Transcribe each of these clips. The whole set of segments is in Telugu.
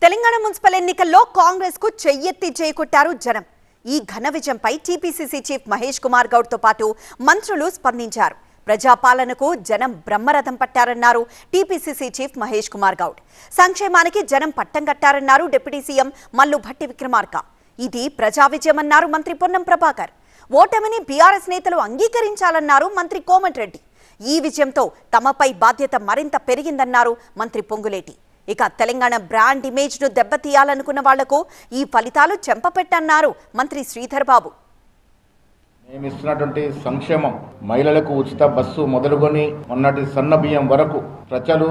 తెలంగాణ మున్సిపల్ ఎన్నికల్లో కాంగ్రెస్ కు చెయ్యెత్తి చేకొట్టారు జనం. ఈ ఘన విజయంపై టీపీసీసీ చీఫ్ మహేష్ కుమార్ గౌడ్ తో పాటు మంత్రులు స్పందించారు. ప్రజాపాలనకు జనం బ్రహ్మరథం పట్టారన్నారు టీపీసీసీ చీఫ్ మహేష్ కుమార్ గౌడ్. సంక్షేమానికి జనం పట్టం కట్టారన్నారు డిప్యూటీ సీఎం మల్లు భట్టి విక్రమార్క. ఇది ప్రజా విజయమన్నారు మంత్రి పొన్నం ప్రభాకర్. ఓటమిని బీఆర్ఎస్ నేతలు అంగీకరించాలన్నారు మంత్రి కోమటిరెడ్డి. ఈ విజయంతో తమపై బాధ్యత మరింత పెరిగిందన్నారు మంత్రి పొంగులేటి. ఇక తెలంగాణ బ్రాండ్ ఇమేజ్ ను దెబ్బతీయాలనుకున్న వాళ్లకు ఈ ఫలితాలు చెంపపెట్టన్నారు మంత్రి శ్రీధర్ బాబు. మేము ఇస్తున్నటువంటి సంక్షేమం, మహిళలకు ఉచిత బస్సు మొదలుకొని మొన్నటి సన్న బియ్యం వరకు ప్రజలు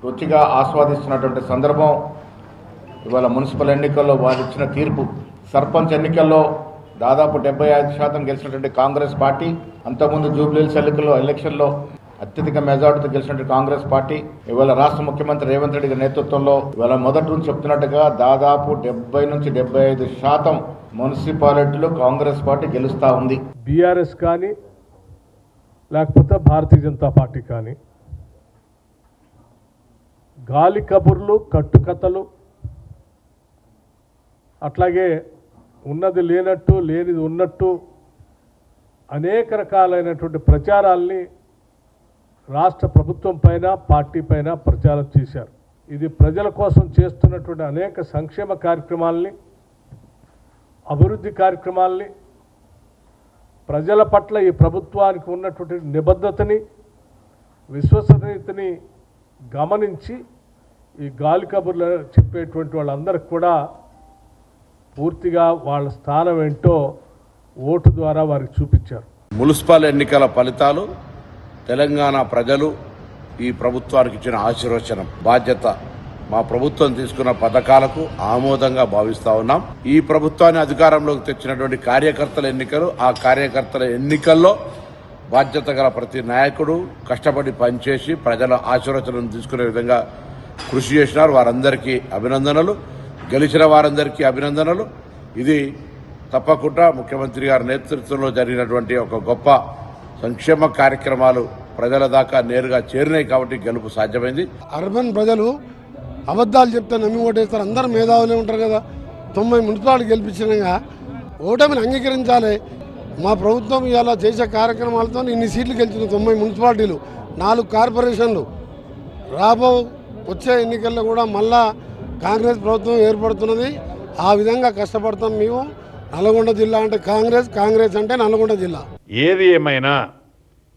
రుచిగా ఆస్వాదిస్తున్నటువంటి సందర్భం ఇవాళ మున్సిపల్ ఎన్నికల్లో వారు ఇచ్చిన తీర్పు. సర్పంచ్ ఎన్నికల్లో దాదాపు 75% గెలిచినటువంటి కాంగ్రెస్ పార్టీ, అంతకుముందు జూబ్లీహిల్స్ ఎలక్షన్లో అత్యధిక మెజార్టీతో గెలిచినటువంటి కాంగ్రెస్ పార్టీ ఇవాళ రాష్ట్ర ముఖ్యమంత్రి రేవంత్ రెడ్డి గారి నేతృత్వంలో ఇవాళ మొదటి నుంచి చెప్తున్నట్టుగా దాదాపు 70 నుంచి 75% మున్సిపాలిటీలు కాంగ్రెస్ పార్టీ గెలుస్తూ ఉంది. బీఆర్ఎస్ కానీ లేకపోతే భారతీయ జనతా పార్టీ కానీ గాలి కబుర్లు, కట్టుకథలు, అట్లాగే ఉన్నది లేనట్టు లేనిది ఉన్నట్టు అనేక రకాలైనటువంటి ప్రచారాల్ని రాష్ట్ర ప్రభుత్వం పైన, పార్టీ పైన ప్రచారం చేశారు. ఇది ప్రజల కోసం చేస్తున్నటువంటి అనేక సంక్షేమ కార్యక్రమాల్ని, అభివృద్ధి కార్యక్రమాల్ని, ప్రజల పట్ల ఈ ప్రభుత్వానికి ఉన్నటువంటి నిబద్ధతని, విశ్వసనీయతని గమనించి ఈ గాలి కబుర్లు చెప్పేటువంటి వాళ్ళందరికీ కూడా పూర్తిగా వాళ్ళ స్థానం ఏంటో ఓటు ద్వారా వారికి చూపించారు. మున్సిపల్ ఎన్నికల ఫలితాలు తెలంగాణ ప్రజలు ఈ ప్రభుత్వానికి ఇచ్చిన ఆశీర్వచనం. బాధ్యత మా ప్రభుత్వం తీసుకున్న పథకాలకు ఆమోదంగా భావిస్తా ఉన్నాం. ఈ ప్రభుత్వాన్ని అధికారంలోకి తెచ్చినటువంటి కార్యకర్తల ఎన్నికలు, ఆ కార్యకర్తల ఎన్నికల్లో బాధ్యత గల ప్రతి నాయకుడు కష్టపడి పనిచేసి ప్రజల ఆశీర్వచనం తీసుకునే విధంగా కృషి చేసినారు. వారందరికీ అభినందనలు. గెలిచిన వారందరికీ అభినందనలు. ఇది తప్పకుండా ముఖ్యమంత్రి గారి నేతృత్వంలో జరిగినటువంటి ఒక గొప్ప సంక్షేమ కార్యక్రమాలు ప్రజల దాకా నేరుగా చేరినాయి కాబట్టి గెలుపు సాధ్యమైంది. అర్బన్ ప్రజలు అబద్ధాలు చెప్తే నమ్మి ఓటేస్తారు. అందరూ మేధావులే ఉంటారు కదా. 90 మున్సిపాలిటీ గెలిపించినాక ఓటమిని అంగీకరించాలి. మా ప్రభుత్వం ఇలా చేసే కార్యక్రమాలతో ఇన్ని సీట్లు గెలిచిన 90 మున్సిపాలిటీలు, 4 కార్పొరేషన్లు. వచ్చే ఎన్నికల్లో కూడా మళ్ళా కాంగ్రెస్ ప్రభుత్వం ఏర్పడుతున్నది. ఆ విధంగా కష్టపడతాం మేము. నల్గొండ జిల్లా అంటే కాంగ్రెస్ అంటే నల్గొండ జిల్లా. ఏది ఏమైనా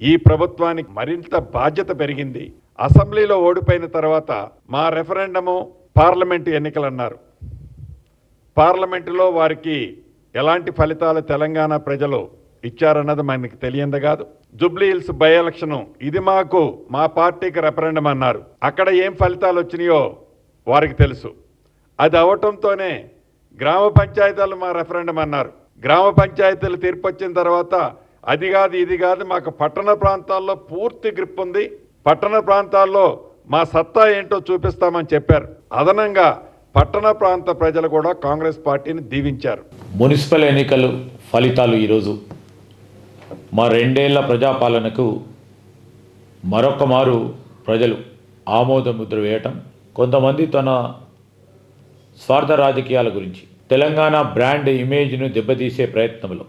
ఈ ప్రభుత్వానికి మరింత బాధ్యత పెరిగింది. అసెంబ్లీలో ఓడిపోయిన తర్వాత మా రెఫరెండము పార్లమెంటు ఎన్నికలు అన్నారు. పార్లమెంటులో వారికి ఎలాంటి ఫలితాలు తెలంగాణ ప్రజలు ఇచ్చారన్నది మనకి తెలియంది కాదు. జూబ్లీహిల్స్ బై ఎలక్షను ఇది మా పార్టీకి రెఫరెండం అన్నారు. అక్కడ ఏం ఫలితాలు వచ్చినాయో వారికి తెలుసు. అది అవటంతోనే గ్రామ పంచాయతీలు మా రెఫరెండం అన్నారు. గ్రామ పంచాయతీలు తీర్పు వచ్చిన తర్వాత అది కాదు ఇది కాదు, మాకు పట్టణ ప్రాంతాల్లో పూర్తి గ్రిప్ ఉంది, పట్టణ ప్రాంతాల్లో మా సత్తా ఏంటో చూపిస్తామని చెప్పారు. అదనంగా పట్టణ ప్రాంత ప్రజలు కూడా కాంగ్రెస్ పార్టీని దీవించారు. మున్సిపల్ ఎన్నికలు ఫలితాలు ఈరోజు మా 2 ఏళ్ల ప్రజాపాలనకు మరొక మారు ప్రజలు ఆమోద ముద్ర వేయటం, కొంతమంది తన స్వార్థ రాజకీయాల గురించి తెలంగాణ బ్రాండ్ ఇమేజ్ను దెబ్బతీసే ప్రయత్నంలో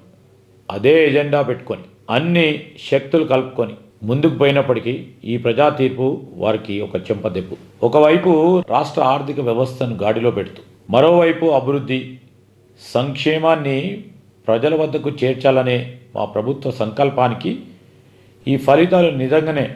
అదే ఎజెండా పెట్టుకొని అన్ని శక్తులు కలుపుకొని ముందుకు పోయినప్పటికీ ఈ ప్రజా తీర్పు వారికి ఒక చెంపదెబ్బు. ఒకవైపు రాష్ట్ర ఆర్థిక వ్యవస్థను గాడిలో పెడుతూ, మరోవైపు అభివృద్ధి సంక్షేమాన్ని ప్రజల వద్దకు చేర్చాలనే మా ప్రభుత్వ సంకల్పానికి ఈ ఫలితాలు నిజంగానే